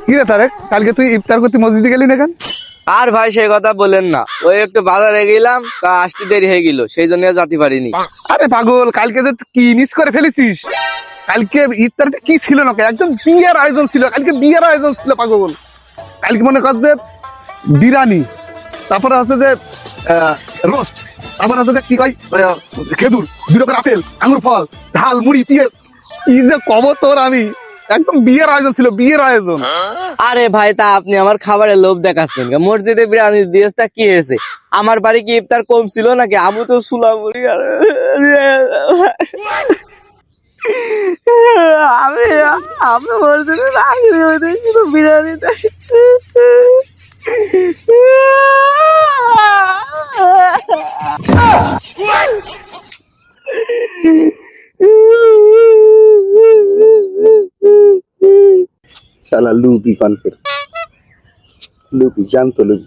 কি রে তারেক, কালকে তুই ইফতার করতে মসজিদে গেলি না কেন? আর ভাই সেই কথা বলেন না, ওই একটু বাজারে গেলাম, তা আসতে দেরি হয়ে গেল, সেই জন্য আর যেতে পারিনি। আরে পাগল, কালকে যে তুই কি মিস করে ফেলেছিস। কালকে ইফতারতে কি ছিল না, একদম বিয়ের আয়োজন ছিল। কালকে বিয়ের আয়োজন ছিল পাগল। কালকে মনে কর যে বিরিয়ানি, তারপরে আছে যে রোস্ট, তারপরে আছে যে কি কয় খেজুর, 2 রকম আপেল, আঙুর ফল, ঝাল মুড়ি, পেঁয়াজ। কি যে কব তোর আমি, একদম বিয়ের আয়োজন ছিল, বিয়ের আয়োজন। আরে ভাই, তা আপনি আমার খাবারের লোভ দেখাচ্ছেন কেন? মসজিদে বিরিয়ানি দিয়েছে, তা কি হয়েছে? আমার বাড়ি কি ইফতার কম ছিল নাকি? আমি তো সুলামুড়ি আমি আমি মসজিদে চাকরি হইতে শুধু বিরিয়ানি শালা লুবি কনফির, লুবি জানতো লুবি।